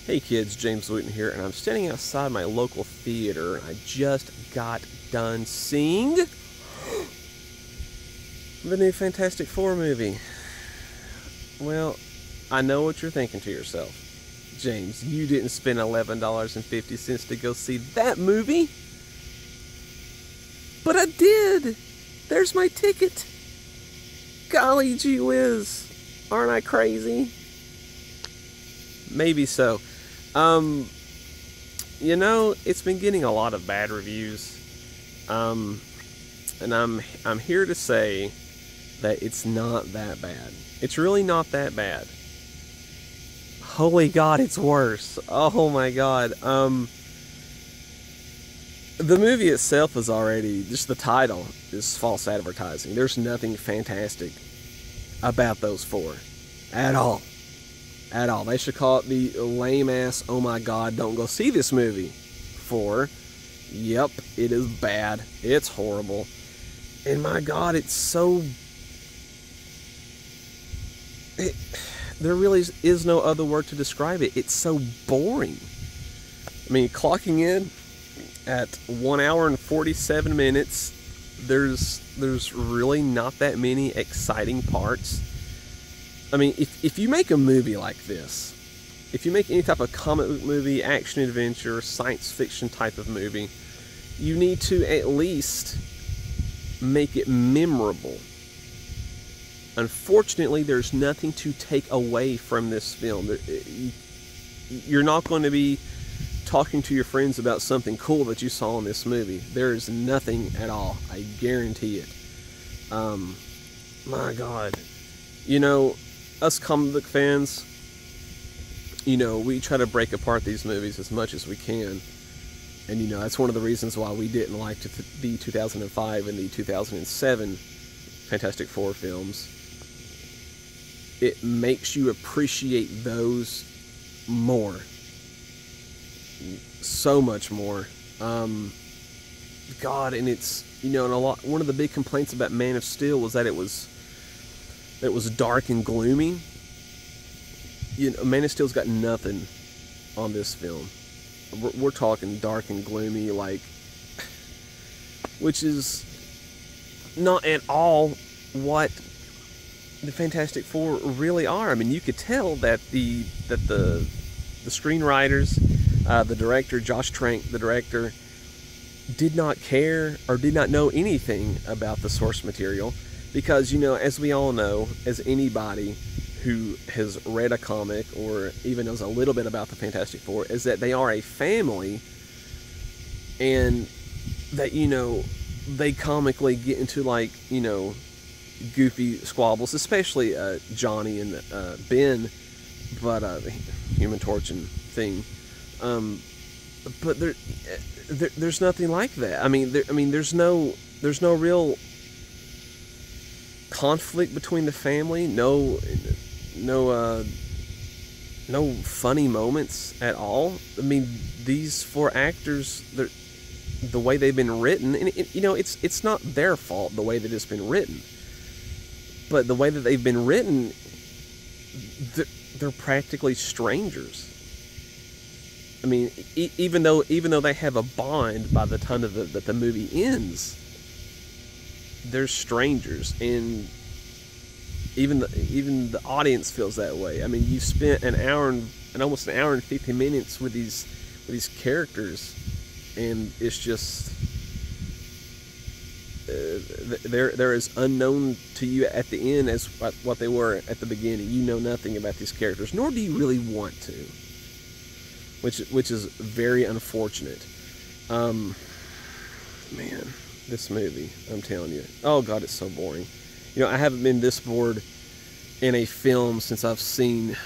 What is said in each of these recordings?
Hey kids, James Wooten here, and I'm standing outside my local theater, and I just got done seeing the new Fantastic Four movie. Well, I know what you're thinking to yourself. James, you didn't spend $11.50 to go see that movie. But I did! There's my ticket! Golly gee whiz, aren't I crazy? Maybe so. You know, it's been getting a lot of bad reviews. And I'm here to say that it's not that bad. It's really not that bad. Holy God, it's worse. Oh my God. The movie itself is already, just the title is false advertising. There's nothing fantastic about those four. At all. At all. They should call it the lame-ass, oh my God, don't go see this movie. Four. Yep, it is bad. It's horrible. And my God, it's so... there really is no other word to describe it. It's so boring. I mean, clocking in at 1 hour and 47 minutes, there's really not that many exciting parts. I mean, if you make a movie like this, if you make any type of comic book movie, action adventure, science fiction type of movie, you need to at least make it memorable. Unfortunately, there's nothing to take away from this film. You're not going to be talking to your friends about something cool that you saw in this movie. There is nothing at all. I guarantee it. My God. You know, us comic book fans, you know, we try to break apart these movies as much as we can. And, you know, that's one of the reasons why we didn't like the 2005 and the 2007 Fantastic Four films. It makes you appreciate those more. So much more. God, and it's, you know, and one of the big complaints about Man of Steel was that it was dark and gloomy. You know, Man of Steel's got nothing on this film. We're talking dark and gloomy, like, which is not at all what the Fantastic Four really are. I mean, you could tell that the screenwriters, the director, Josh Trank, the director, did not care or did not know anything about the source material. Because, you know, as we all know, as anybody who has read a comic or even knows a little bit about the Fantastic Four, is that they are a family, and that, you know, they comically get into, like, you know, goofy squabbles, especially Johnny and Ben, but Human Torch and Thing. But there's nothing like that. I mean, there's no real conflict between the family. No funny moments at all. I mean, these four actors, the way they've been written, and you know, it's not their fault the way that it's been written, but the way that they've been written, they're practically strangers. I mean, even though they have a bond by the time that the movie ends, they're strangers, and even the audience feels that way. I mean, you spent almost an hour and 50 minutes with these characters, and it's just they're as unknown to you at the end as what they were at the beginning. You know nothing about these characters, nor do you really want to, which is very unfortunate. Man, this movie, I'm telling you, oh God, it's so boring. You know, I haven't been this bored in a film since I've seen,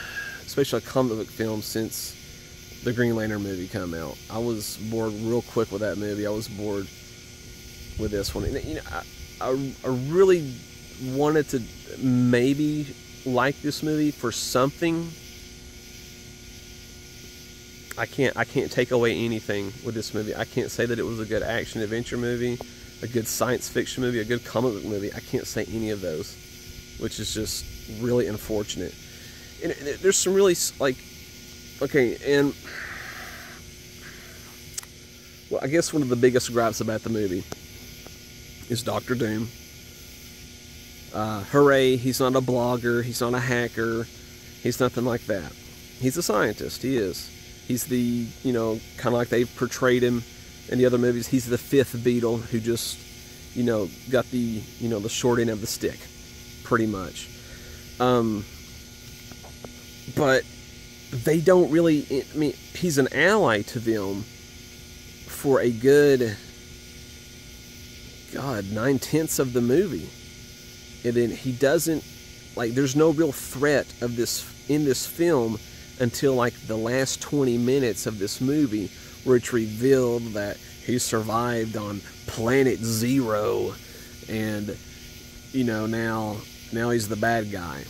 especially a comic book film, since the Green Lantern movie come out. I was bored real quick with that movie. I was bored with this one. And, you know, I really wanted to maybe like this movie for something. I can't take away anything with this movie. I can't say that it was a good action adventure movie, a good science fiction movie, a good comic book movie. I can't say any of those, which is just really unfortunate. And there's some really, like, Okay, and well, I guess one of the biggest gripes about the movie is Doctor Doom. Hooray, he's not a blogger, he's not a hacker, he's nothing like that. He's a scientist, he is. He's the, kind of like they've portrayed him in the other movies, he's the fifth Beatle who just, got the, the short end of the stick, pretty much. But they don't really, I mean, he's an ally to them for a good, 9/10 of the movie. And then he doesn't, there's no real threat of this in this film until the last 20 minutes of this movie, where it's revealed that he survived on Planet Zero, and now he's the bad guy.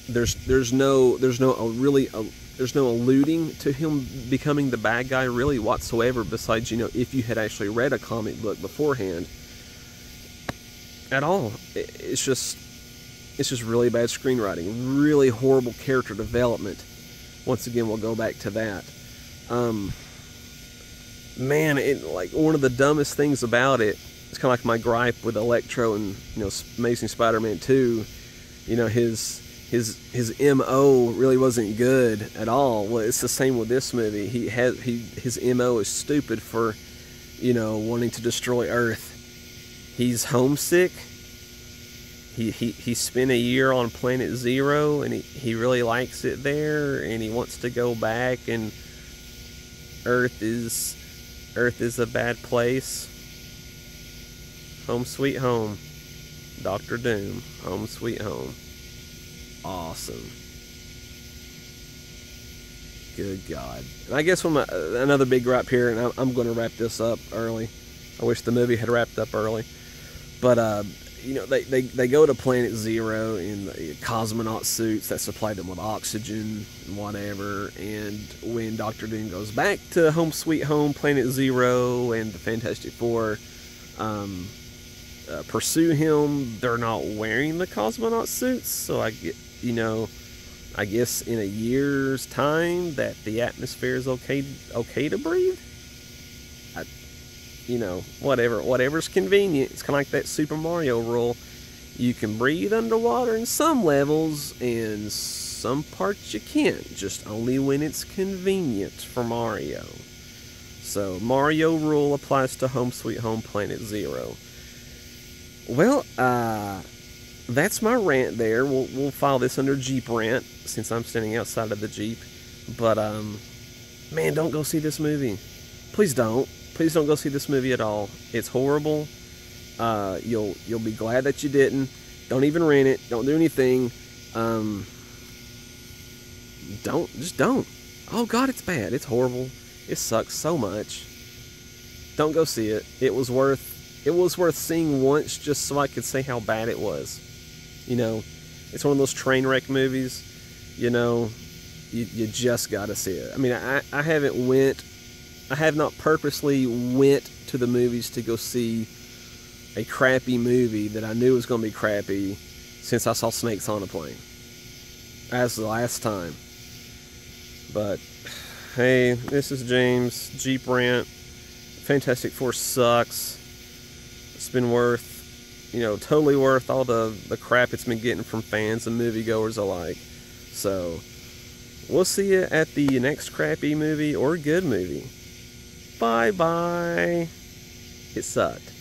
There's no alluding to him becoming the bad guy really whatsoever, besides if you had actually read a comic book beforehand at all. It's just really bad screenwriting, really horrible character development. Once again, we'll go back to that. Man, one of the dumbest things about it, it's kind of like my gripe with Electro and Amazing Spider-Man 2. His MO really wasn't good at all. Well, it's the same with this movie. His MO is stupid for wanting to destroy Earth. He's homesick. He spent a year on Planet Zero, and he really likes it there, and he wants to go back, and Earth is a bad place. Home sweet home. Doctor Doom. Home sweet home. Awesome. Good God. And I guess another big gripe here, and I'm going to wrap this up early. I wish the movie had wrapped up early. But, they go to Planet Zero in the cosmonaut suits that supply them with oxygen and whatever. And when Doctor Doom goes back to Home Sweet Home, Planet Zero, and the Fantastic Four pursue him, they're not wearing the cosmonaut suits. So I guess in a year's time that the atmosphere is okay to breathe. Whatever's convenient. It's kind of like that Super Mario rule. You can breathe underwater in some levels, and some parts you can't. Just only when it's convenient for Mario. So Mario rule applies to Home Sweet Home Planet Zero. Well, that's my rant there. We'll file this under Jeep rant, since I'm standing outside of the Jeep. But man, don't go see this movie. Please don't. Please don't go see this movie at all. It's horrible. You'll be glad that you didn't. Don't even rent it. Don't do anything. Don't. Oh God, it's bad. It's horrible. It sucks so much. Don't go see it. It was worth seeing once, just so I could say how bad it was. It's one of those train wreck movies. You just gotta see it. I mean, I have not purposely went to the movies to go see a crappy movie that I knew was going to be crappy since I saw Snakes on a Plane. That's the last time. But, hey, this is James, Jeep Rant. Fantastic Four sucks. It's been totally worth all the crap it's been getting from fans and moviegoers alike. So, we'll see you at the next crappy movie or good movie. Bye-bye. It sucked.